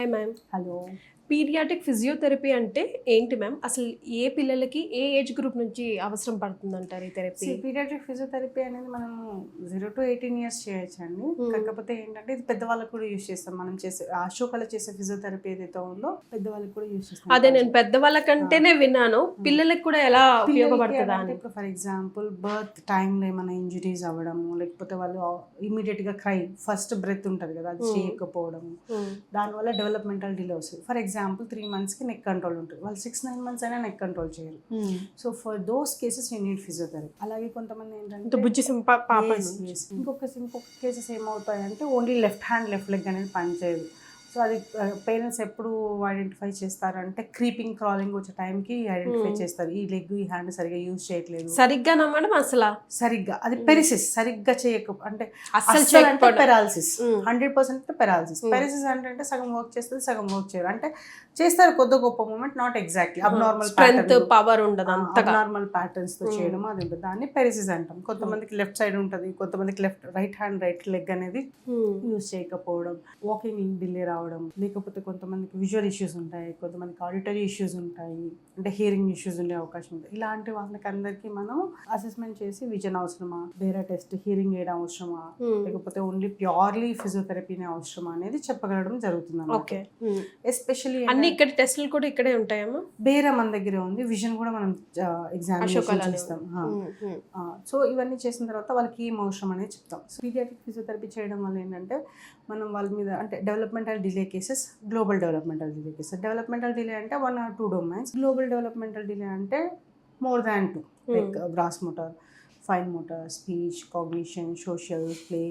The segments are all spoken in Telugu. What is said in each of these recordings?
Hi ma'am. Hello. Paediatric physiotherapy అంటే ఏంటి మ్యామ్? అసలు ఏ పిల్లలకి ఏ ఏజ్ గ్రూప్ నుంచి అవసరం పడుతుందంటారు ఈ థెరపీ? పీడియాట్రిక్ ఫిజియోథెరపీ అనేది మనం 0 to 18 years చేయొచ్చండి. కాకపోతే ఏంటంటే ఇది పెద్దవాళ్ళకి కూడా యూజ్ చేస్తాం. మనం చేసే అశోకలో చేసే ఫిజియోథెరపీ ఏదైతే ఉందో పెద్దవాళ్ళకి కూడా యూజ్ చేస్తాం. అదే నేను పెద్దవాళ్ళకంటేనే విన్నాను, పిల్లలకి కూడా ఎలా ఉపయోగపడుతుందా అని. ఇప్పుడు ఫర్ ఎగ్జాంపుల్ బర్త్ టైంలో ఏమైనా ఇంజురీస్ అవ్వడము, లేకపోతే వాళ్ళు ఇమీడియట్గా ఫస్ట్ బ్రెత్ ఉంటుంది కదా, అది చేయకపోవడము, దానివల్ల డెవలప్మెంటల్ డిలే వస్తుంది. ఫర్ ఎగ్జాంపుల్ 3 monthsకి నెక్ కంట్రోల్ ఉంటుంది, వాళ్ళు 6-9 months అయినా నెక్ కంట్రోల్ చేయరు. So for those cases you need physiotherapy. అలాగే కొంతమంది ఏంటంటే ఇంకొక కేసెస్ ఏమవుతాయంటే only left hand left leg అనేది పనిచేయదు. సో అది పేరెంట్స్ ఎప్పుడు ఐడెంటిఫై చేస్తారంటే క్రీపింగ్ క్రాలింగ్ వచ్చే టైంకి ఐడెంటిఫై చేస్తారు, ఈ లెగ్ ఈ హ్యాండ్ సరిగ్గా యూజ్ చేయట్లేదు. సరిగ్గా నమ్మడం అసలు సరిగ్గా అది పెరిసిస్ సరిగ్గా చేయక అంటే అసలు అంటే పెరాలసిస్ 100% పెరాలసిస్. పెరిసిస్ అంటే సగం వర్క్ చేస్తుంది సగం వర్క్ చేయరు, అంటే చేస్తారు కొద్ది గొప్ప moment, not exactly abnormal strength power ఉండదు, అబ్నార్మల్ ప్యాటర్న్స్ తో చేయడం అది ఉంటుంది, దాన్ని పెరిసిస్ అంటాం. కొంతమందికి లెఫ్ట్ సైడ్ ఉంటుంది, కొంతమందికి రైట్ హ్యాండ్ రైట్ లెగ్ అనేది యూజ్ చేయకపోవడం, వాకింగ్ డిలే రావడం, లేకపోతే కొంతమందికి విజువల్ ఇష్యూస్ ఉంటాయి, కొంతమందికి ఆడిటరీ ఇష్యూస్ ఉంటాయి, అంటే హియరింగ్ ఇష్యూస్ ఉండే అవకాశం ఉంటుంది. ఇలాంటి వాళ్ళకి అందరికీ మనం అసెస్మెంట్ చేసి విజన్ అవసరమా, వేరే టెస్ట్ హియరింగ్ వేయడం అవసరమా, లేకపోతే ఓన్లీ ప్యూర్లీ ఫిజియోథెరపీనే అవసరమా అనేది చెప్పగలడం జరుగుతుంది. ఎస్పెషల్లీ అన్ని ఇక్కడ టెస్టులు కూడా ఇక్కడే ఉంటాయమ్మా? వేరే మన దగ్గరే ఉంది, విజన్ కూడా మనం ఎగ్జామినేషన్ చేస్తాం. సో ఇవన్నీ చేసిన తర్వాత వాళ్ళకి ఏం అవసరం అనేది చెప్తాం. సో పీడియాట్రిక్ ఫిజియోథెరపీ చేయడం వల్ల ఏంటంటే మనం వాళ్ళ మీద అంటే developmental delay cases, global developmental delay cases. Developmental delay అంటే 1 or 2 domains. Global developmental delay అంటే more than 2, like gross motor, fine motor, speech, cognition, social, play,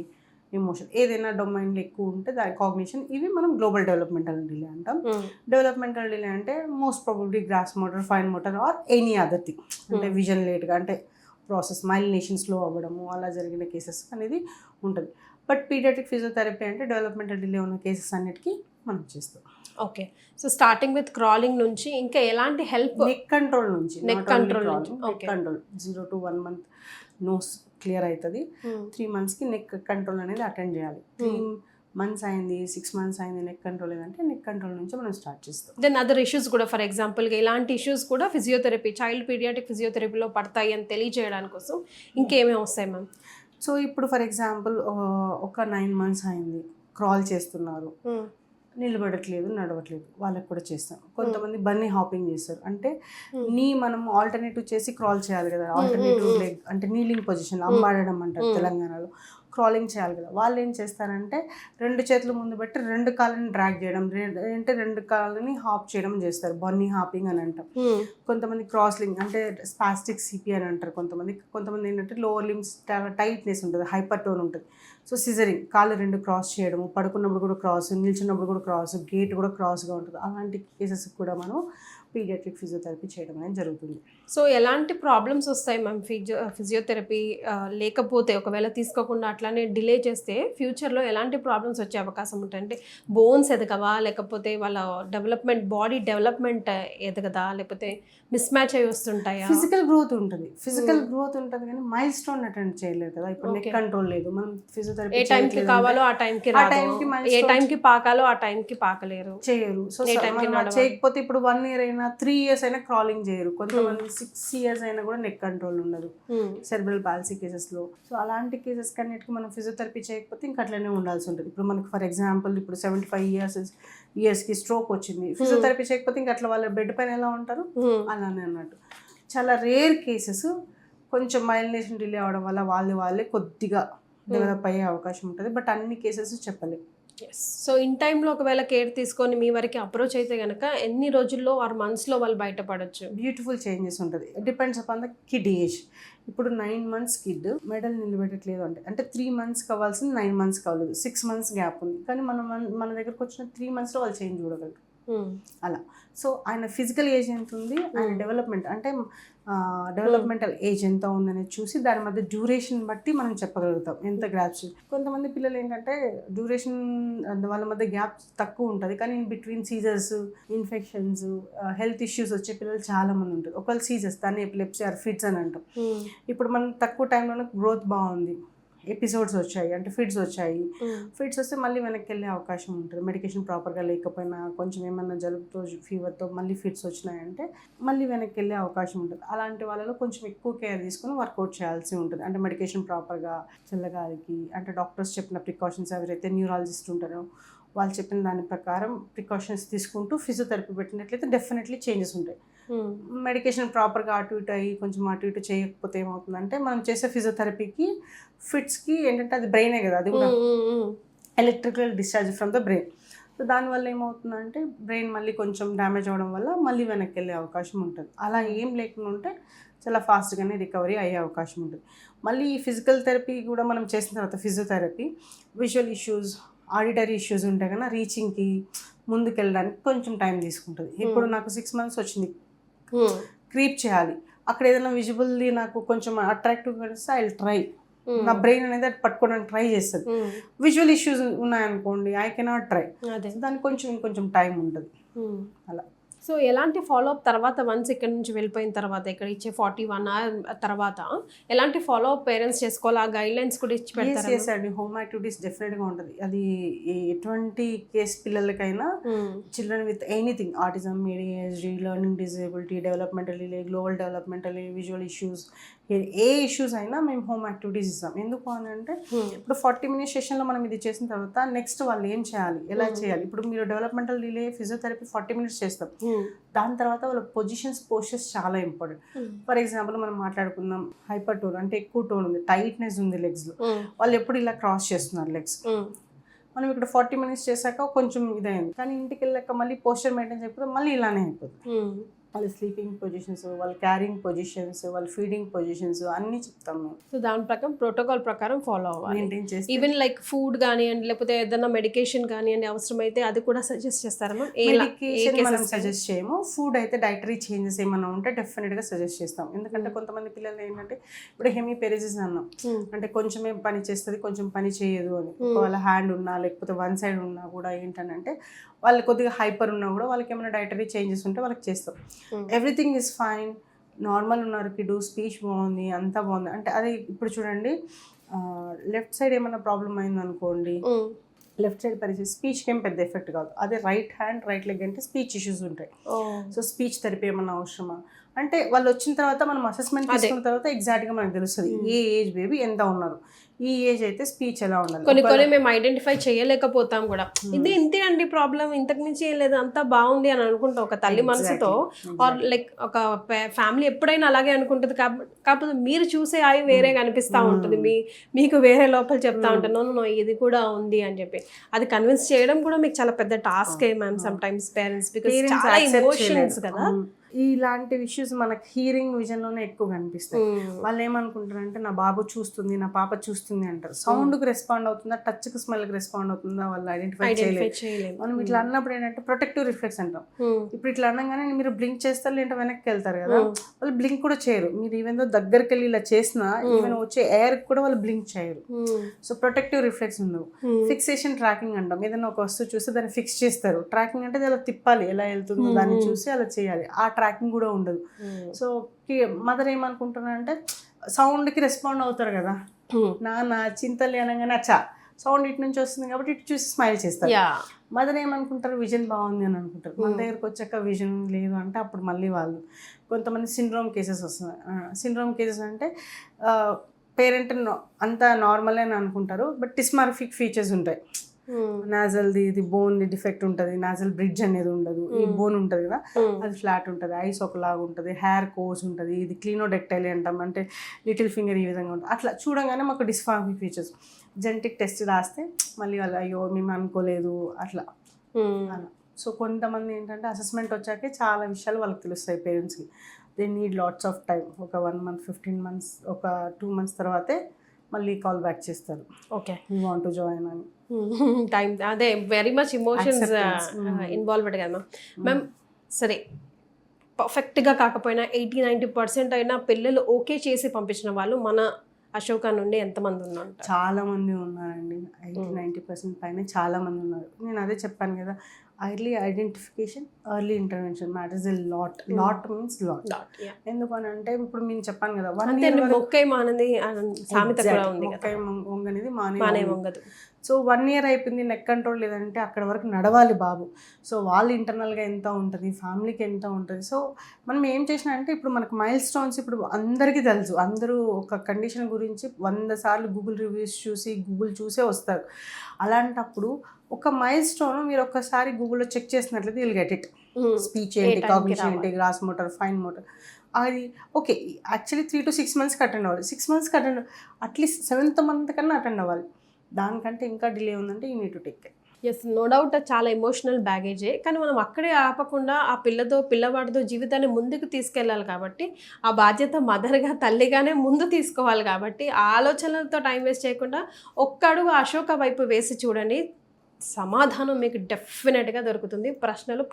emotion, ఏదైనా డొమైన్లో ఎక్కువ ఉంటే దాని కాగ్నిషన్, ఇవి మనం గ్లోబల్ డెవలప్మెంటల్ డిలే అంటాం. డెవలప్మెంటల్ డిలే అంటే most probably gross motor, fine motor or any other thing, అంటే విజన్ లేట్గా అంటే ప్రాసెస్ మైలినేషన్ స్లో అవ్వడము అలా జరిగిన కేసెస్ అనేది ఉంటుంది. బట్ పీడియాట్రిక్ ఫిజియోథెరపీ అంటే డెవలప్మెంటల్ డిలే ఉన్న కేసెస్ అన్నిటికీ మనం చేస్తాం. Okay. So starting with crawling నుంచి ఇంకా ఎలాంటి హెల్ప్? నెక్ కంట్రోల్ నుంచి, నెక్ కంట్రోల్ 0 to 1 month నోస్ క్లియర్ అవుతుంది. 3 monthsకి నెక్ కంట్రోల్ అనేది అటెండ్ చేయాలి. 3 months అయింది, 6 months అయింది నెక్ కంట్రోల్ ఏదంటే నెక్ కంట్రోల్ నుంచి మనం స్టార్ట్ చేస్తాం. దెన్ అదర్ ఇష్యూస్ కూడా, ఫర్ ఎగ్జాంపుల్గా ఇలాంటి ఇష్యూస్ కూడా ఫిజియోథెరపీ, చైల్డ్ పీడియాట్రిక్ ఫిజియోథెరపీలో పడతాయి అని తెలియజేయడానికి కోసం ఇంకేమేమి వస్తాయి మ్యామ్? సో ఇప్పుడు ఫర్ ఎగ్జాంపుల్ ఒక 9 months అయింది, క్రాల్ చేస్తున్నారు, నిలబడట్లేదు, నడవట్లేదు, వాళ్ళకి కూడా చేస్తాం. కొంతమంది బన్నీ హాపింగ్ చేస్తారు, అంటే మనం ఆల్టర్నేటివ్ చేసి క్రాల్ చేయాలి కదా, ఆల్టర్నేటివ్ లెగ్ అంటే నీలింగ్ పొజిషన్, అంబాడడం అంటారు తెలంగాణలో, క్రాలింగ్ చేయాలి కదా. వాళ్ళు ఏం చేస్తారంటే 2 చేతులు ముందు పెట్టి 2 కాళ్ళని డ్రాగ్ చేయడం, అంటే 2 కాళ్ళని హాప్ చేయడం చేస్తారు, బన్నీ హాపింగ్ అని అంటాం. కొంతమంది క్రాస్లింగ్ అంటే స్పాస్టిక్ సిపి అని అంటారు. కొంతమంది ఏంటంటే లోవర్ లిమ్స్ టైట్నెస్ ఉంటుంది, హైపర్ టోన్ ఉంటుంది. సో సిజరింగ్, కాళ్ళు 2 క్రాస్ చేయడము, పడుకున్నప్పుడు కూడా క్రాస్, నిల్చున్నప్పుడు కూడా క్రాస్, గేట్ కూడా క్రాస్గా ఉంటుంది. అలాంటి కేసెస్ కూడా మనం పీడియాట్రిక్ ఫిజియోథెరపీ చేయడం అనేది జరుగుతుంది. సో ఎలాంటి ప్రాబ్లమ్స్ వస్తాయి మ్యామ్ ఫిజియోథెరపీ లేకపోతే, ఒకవేళ తీసుకోకుండా అట్లానే డిలే చేస్తే ఫ్యూచర్లో ఎలాంటి ప్రాబ్లమ్స్ వచ్చే అవకాశం ఉంటాయి? అంటే బోన్స్ ఎదగవా, లేకపోతే వాళ్ళ బాడీ డెవలప్మెంట్ ఎదగదా, లేకపోతే మిస్ మ్యాచ్ అయి వస్తుంటాయా? ఫిజికల్ గ్రోత్ ఉంటుంది కానీ మైల్ స్టోన్ అటెండ్ చేయలేదు కదా. ఇప్పుడు నెక్ కంట్రోల్ లేదు, మనం ఫిజియోథెరపీ ఏ టైంకి కావాలో ఆ టైంకి, ఏ టైంకి పాకాలో ఆ టైంకి పాకలేరు, చేయరు. సో చేయకపోతే ఇప్పుడు 1 year అయినా 3 years అయినా క్రాలింగ్ చేయరు. కొంతమంది 6 years అయినా కూడా నెక్ కంట్రోల్ ఉండదు సెరెబ్రల్ పాలసీ కేసెస్లో. సో అలాంటి కేసెస్ కన్నిటికి మనం ఫిజియోథెరపీ చేయకపోతే ఇంకా అట్లనే ఉండాల్సి ఉంటుంది. ఇప్పుడు మనకి ఫర్ ఎగ్జాంపుల్ ఇప్పుడు 75 yearsకి స్ట్రోక్ వచ్చింది, ఫిజియోథెరపీ చేయకపోతే ఇంకా అట్లా వాళ్ళ బెడ్ పైన ఎలా ఉంటారు అలానే అన్నట్టు. చాలా రేర్ కేసెస్ కొంచెం మైలినేషన్ డిలే అవడం వల్ల వాళ్ళే కొద్దిగా డెవలప్ అయ్యే అవకాశం ఉంటుంది, బట్ అన్ని కేసెస్ చెప్పలేము. సో ఇన్ టైంలో ఒకవేళ కేర్ తీసుకొని మీ వరకు అప్రోచ్ అయితే కనుక ఎన్ని రోజుల్లో ఆర్ మంత్స్లో వాళ్ళు బయటపడవచ్చు? బ్యూటిఫుల్ చేంజెస్ ఉంటుంది, depends upon the kid age. ఇప్పుడు 9 months కిడ్ మెడల్ నిలబెట్టట్లేదు అంటే 3 months కావాల్సింది 9 months కావాలి, 6 months గ్యాప్ ఉంది, కానీ మన దగ్గరకు వచ్చిన 3 monthsలో వాళ్ళు చేంజ్ చూడగలరు అలా. సో ఆయన ఫిజికల్ ఏజ్ ఎంత ఉంది, ఆయన డెవలప్మెంట్ అంటే డెవలప్మెంటల్ ఏజ్ ఎంత ఉందనేది చూసి దాని మధ్య డ్యూరేషన్ బట్టి మనం చెప్పగలుగుతాం ఎంత గ్యాప్స్. కొంతమంది పిల్లలు ఏంటంటే డ్యూరేషన్ వాళ్ళ మధ్య గ్యాప్ తక్కువ ఉంటుంది, కానీ in between seizures, infections, health issues వచ్చే పిల్లలు చాలా మంది ఉంటారు. ఒకవేళ సీజర్స్ దాన్ని ఎపిలెప్సీ ఆర్ ఫిట్స్ అని అంటాం. ఇప్పుడు మనం తక్కువ టైంలోనే గ్రోత్ బాగుంది, ఎపిసోడ్స్ వచ్చాయి అంటే ఫిట్స్ వచ్చాయి, ఫిట్స్ వస్తే మళ్ళీ వెనక్కి వెళ్ళే అవకాశం ఉంటుంది. మెడికేషన్ ప్రాపర్గా లేకపోయినా కొంచెం ఏమన్నా జలుబుతో ఫీవర్తో మళ్ళీ ఫిట్స్ వచ్చినాయంటే మళ్ళీ వెనక్కి వెళ్ళే అవకాశం ఉంటుంది. అలాంటి వాళ్ళలో కొంచెం ఎక్కువ కేర్ తీసుకుని వర్కౌట్ చేయాల్సి ఉంటుంది. అంటే మెడికేషన్ ప్రాపర్గా, చల్లగాలికి, అంటే డాక్టర్స్ చెప్పిన ప్రికాషన్స్ ఎవరైతే న్యూరాలజిస్ట్ ఉంటారో వాళ్ళు చెప్పిన దాని ప్రకారం ప్రికాషన్స్ తీసుకుంటూ ఫిజియోథెరపీ పెట్టినట్లయితే డెఫినెట్లీ చేంజెస్ ఉంటాయి. మెడికేషన్ ప్రాపర్గా అటు ఇటు అయ్యి కొంచెం అటు ఇటు చేయకపోతే ఏమవుతుందంటే మనం చేసే ఫిజియోథెరపీకి ఫిట్స్కి ఏంటంటే అది బ్రెయినే కదా, అది కూడా electrical discharge from the brain. So దానివల్ల ఏమవుతుందంటే బ్రెయిన్ మళ్ళీ కొంచెం డ్యామేజ్ అవ్వడం వల్ల మళ్ళీ వెనక్కి వెళ్ళే అవకాశం ఉంటుంది. అలా ఏం లేకుండా ఉంటే చాలా ఫాస్ట్గానే రికవరీ అయ్యే అవకాశం ఉంటుంది. మళ్ళీ ఈ ఫిజికల్ థెరపీ కూడా మనం చేసిన తర్వాత physiotherapy visual issues, auditory issues ఉంటాయి కదా, రీచింగ్కి ముందుకు వెళ్ళడానికి కొంచెం టైం తీసుకుంటుంది. ఇప్పుడు నాకు 6 months వచ్చింది, క్రీప్ చేయాలి, అక్కడ ఏదైనా విజిబుల్లీ నాకు కొంచెం అట్రాక్టివ్గా కనిపిస్తే ఐ విల్ ట్రై, నా బ్రెయిన్ అనేది అది పట్టుకోవడానికి ట్రై చేస్తుంది. విజువల్ ఇష్యూస్ ఉన్నాయనుకోండి ఐ కెనాట్ ట్రై, దానికి కొంచెం టైం ఉంటుంది అలా. సో ఎలాంటి ఫాలోఅప్ తర్వాత వన్స్ ఇక్కడ నుంచి వెళ్ళిపోయిన తర్వాత ఇక్కడ ఇచ్చే 41 hours తర్వాత ఎలాంటి ఫాలోఅప్ పేరెంట్స్ చేసుకోవాలి, ఆ గైడ్ లైన్స్ కూడా ఇచ్చి పెడతారు? చేసేసండి, హోమ్ యాక్టివిటీస్ డెఫినెట్గా ఉంటుంది. అది ఎటువంటి కేస్ పిల్లలకైనా, children with anything, autism, ADHD, learning disability, developmental, global developmental, visual issues, A issues అయినా మేము హోమ్ యాక్టివిటీస్ ఇస్తాం. ఎందుకు అని అంటే ఇప్పుడు 40 minutes సెషన్లో మనం ఇది చేసిన తర్వాత నెక్స్ట్ వాళ్ళు ఏం చేయాలి, ఎలా చేయాలి. ఇప్పుడు మీరు డెవలప్మెంటల్ డిలే ఫిజియోథెరపీ 40 minutes చేస్తాం, దాని తర్వాత వాళ్ళ పోస్చర్స్ చాలా ఇంపార్టెంట్. ఫర్ ఎగ్జాంపుల్ మనం మాట్లాడుకుందాం, హైపర్ టోన్ అంటే ఎక్కువ టోన్ ఉంది, టైట్నెస్ ఉంది లెగ్స్లో, వాళ్ళు ఎప్పుడు ఇలా క్రాస్ చేస్తున్నారు లెగ్స్. మనం ఇక్కడ 40 minutes చేశాక కొంచెం ఇదైంది, కానీ ఇంటికి వెళ్ళాక మళ్ళీ పోస్చర్ మెయింటైన్ చేయకపోతే మళ్ళీ ఇలానే అయిపోతుంది. వాళ్ళ స్లీపింగ్ పొజిషన్స్, వాళ్ళ క్యారింగ్ పొజిషన్స్, వాళ్ళ ఫీడింగ్ పొజిషన్స్ అన్నీ చెప్తాం మేము. సో దాని ప్రకారం ప్రోటోకాల్ ప్రకారం ఫాలో అవ్వాలి. మెయింటైన్ చేసి ఈవెన్ లైక్ ఫుడ్ కానివ్వండి, లేకపోతే ఏదైనా మెడికేషన్ కానివ్వండి అవసరమైతే అది కూడా సజెస్ట్ చేస్తారా? మెడికేషన్ మనం సజెస్ట్ చేయము, ఫుడ్ అయితే డైటరీ చేంజెస్ ఏమైనా ఉంటే డెఫినెట్గా సజెస్ట్ చేస్తాం. ఎందుకంటే కొంతమంది పిల్లలు ఏంటంటే ఇప్పుడు హెమీపెరెసిస్ అన్నాం, అంటే కొంచెమే పని చేస్తుంది కొంచెం పని చేయదు అని. వాళ్ళ హ్యాండ్ ఉన్నా లేకపోతే వన్ సైడ్ ఉన్నా కూడా ఏంటంటే వాళ్ళు కొద్దిగా హైపర్ ఉన్నా కూడా వాళ్ళకి ఏమైనా డైటరీ చేంజెస్ ఉంటే వాళ్ళకి చేస్తాం. ఎవ్రీథింగ్ ఈజ్ ఫైన్, నార్మల్ ఉన్నారు, కిడు స్పీచ్ బాగుంది, అంతా బాగుంది అంటే అది. ఇప్పుడు చూడండి, లెఫ్ట్ సైడ్ ఏమైనా ప్రాబ్లం అయిందనుకోండి, లెఫ్ట్ సైడ్ పరిస్థితి స్పీచ్కి ఏం పెద్ద ఎఫెక్ట్ కాదు. అదే రైట్ హ్యాండ్, రైట్ లెగ్ అంటే స్పీచ్ ఇష్యూస్ ఉంటాయి. సో స్పీచ్ థెరపీ ఏమన్నా అవసరమా అంటే వాళ్ళు వచ్చిన తర్వాత మనం అసెస్మెంట్ తీసుకున్న తర్వాత ఎగ్జాక్ట్గా మనకు తెలుస్తుంది ఏ ఏజ్ బేబీ ఎంత ఉన్నారు, ఈ ఏజ్ అయితే స్పీచ్ ఎలా ఉండాలి. కొన్ని మేము ఐడెంటిఫై చేయలేకపోతాం కూడా, ఇది ఇంతే అండి ప్రాబ్లం, ఇంతకు మించి ఏం లేదు, అంతా బాగుంది అని అనుకుంటాం ఒక తల్లి మనసుతో. ఆర్ లైక్ ఒక ఫ్యామిలీ ఎప్పుడైనా అలాగే అనుకుంటుంది. కాకపోతే మీరు చూసే అవి వేరేగా అనిపిస్తూ ఉంటుంది, మీకు వేరే లోపల చెప్తా ఉంటాను నో ఇది కూడా ఉంది అని చెప్పి. అది కన్విన్స్ చేయడం కూడా మీకు చాలా పెద్ద task ma'am some times parents, because చాలా ఎమోషన్స్ కదా. ఇలాంటి ఇష్యూస్ మనకి హీరింగ్ విజన్లోనే ఎక్కువ కనిపిస్తాయి. వాళ్ళు ఏమనుకుంటారంటే నా బాబు చూస్తుంది, నా పాప చూస్తుంది అంటారు. సౌండ్కి రెస్పాండ్ అవుతుందా, టచ్కి స్మెల్కి రెస్పాండ్ అవుతుందా వాళ్ళు ఐడెంటిఫై చేయలేదు. మనం ఇట్లా అన్నప్పుడు ఏంటంటే ప్రొటెక్టివ్ రిఫ్లెక్స్ అంటాం. ఇప్పుడు ఇట్లా అనగానే మీరు బ్లింక్ చేస్తారు లేదంటే వెనక్కి వెళ్తారు కదా, వాళ్ళు బ్లింక్ కూడా చేయరు. మీరు ఈవెన్ దగ్గరికి వెళ్ళి ఇలా చేసినా ఈవెన్ వచ్చే ఎయిర్ కూడా వాళ్ళు బ్లింక్ చేయరు. సో ప్రొటెక్టివ్ రిఫ్లెక్స్ ఉండవు. ఫిక్సేషన్ ట్రాకింగ్ అంటాం, ఏదైనా ఒక వస్తువు చూస్తే దాన్ని ఫిక్స్ చేస్తారు. ట్రాకింగ్ అంటే అలా తిప్పాలి, ఎలా వెళ్తుందో దాన్ని చూసి అలా చేయాలి. ఆ ట్రాకింగ్ కూడా ఉండదు. సో మదర్ ఏమనుకుంటున్నారంటే సౌండ్కి రెస్పాండ్ అవుతారు కదా, నా చింతలు అనగానే అచ్చా సౌండ్ ఇటు నుంచి వస్తుంది కాబట్టి ఇటు చూసి స్మైల్ చేస్తారు. మదర్ ఏమనుకుంటారు విజన్ బాగుంది అని అనుకుంటారు. మన దగ్గరకు వచ్చాక విజన్ లేదు అంటే అప్పుడు మళ్ళీ వాళ్ళు కొంతమంది సిండ్రోమ్ కేసెస్ వస్తున్నాయి. సిండ్రోమ్ కేసెస్ అంటే పేరెంట్ అంతా నార్మల్ అని అనుకుంటారు, బట్ డిస్మార్ఫిక్ ఫీచర్స్ ఉంటాయి. నాజల్ది ఇది బోన్ డిఫెక్ట్ ఉంటుంది, నాజల్ బ్రిడ్జ్ అనేది ఉండదు, ఈ బోన్ ఉంటుంది కదా అది ఫ్లాట్ ఉంటుంది, ఐస్ ఒకలాగా ఉంటుంది, హెయిర్ కోర్స్ ఉంటుంది, ఇది క్లీనోడెక్టైల్ అంటాం అంటే లిటిల్ ఫింగర్ ఈ విధంగా ఉంటుంది. అట్లా చూడగానే మాకు డిస్మార్ఫిక్ ఫీచర్స్. జెనెటిక్ టెస్ట్ రాస్తే మళ్ళీ వాళ్ళు అయ్యో మేము అనుకోలేదు అట్లా అలా. సో కొంతమంది ఏంటంటే అసెస్మెంట్ వచ్చాకే చాలా విషయాలు వాళ్ళకి తెలుస్తాయి పేరెంట్స్కి. They need lots of time. ఒక 1 month 15 months ఒక 2 months తర్వాతే మళ్ళీ కాల్ బ్యాక్ చేస్తారు, okay you want to join అని. టైం అదే వెరీ మచ్ ఇమోషన్స్ ఇన్వాల్వ్డ్ కదా మ్యామ్. సరే పర్ఫెక్ట్గా కాకపోయినా 80-90% అయినా పిల్లలు ఓకే చేసి పంపించిన వాళ్ళు మన అశోక నుండి ఎంతమంది ఉన్నారు? చాలా మంది ఉన్నారండి, 80-90% పైన చాలా మంది ఉన్నారు. నేను అదే చెప్పాను కదా, early identification, early intervention matters a lot means lot. ఎందుకని అంటే ఇప్పుడు నేను చెప్పాను కదా, 1 అంతే year మొక్కై మానది సామెత కూడా ఉంది కదా, మొక్కై వంగనిది మానే మానే వంగదు. సో 1 year అయిపోయింది, నెక్ కంట్రోల్ లేదంటే అక్కడ వరకు నడవాలి బాబు. సో వాళ్ళు ఇంటర్నల్గా ఎంత ఉంటుంది, ఫ్యామిలీకి ఎంత ఉంటుంది. సో మనం ఏం చేసినా అంటే ఇప్పుడు మనకు మైల్ స్టోన్స్ ఇప్పుడు అందరికీ తెలుసు, అందరూ ఒక కండిషన్ గురించి 100 సార్లు గూగుల్ రివ్యూస్ చూసి గూగుల్ చూసే వస్తారు. అలాంటప్పుడు ఒక మైల్ స్టోన్ మీరు ఒక్కసారి గూగుల్లో చెక్ చేసినట్లయితే విల్ గెట్ ఇట్. స్పీచ్ ఏంటి, కాగ్నిషన్ ఏంటి, గ్రాస్ మోటార్, ఫైన్ మోటార్, అది ఓకే. యాక్చువల్లీ 3 to 6 monthsకి అటెండ్ అవ్వాలి. 6 monthsకి అటెండ్, అట్లీస్ట్ 7th month కన్నా అటెండ్ అవ్వాలి. దానికంటే ఇంకా డిలే ఉందంటే you need to take care. Yes, no doubt చాలా ఎమోషనల్ బ్యాగేజే. కానీ మనం అక్కడే ఆపకుండా ఆ పిల్లవాడితో జీవితాన్ని ముందుకు తీసుకెళ్ళాలి కాబట్టి ఆ బాధ్యత మదర్గా, తల్లిగానే ముందు తీసుకోవాలి కాబట్టి ఆ ఆలోచనలతో టైం వేస్ట్ చేయకుండా ఒక్క అడుగు అశోక వైపు వేసి చూడండి, సమాధానం మీకు డెఫినెట్గా దొరుకుతుంది.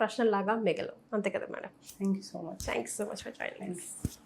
ప్రశ్నలాగా మిగలవు. అంతే కదా madam? Thank you so much. Thanks so much for joining.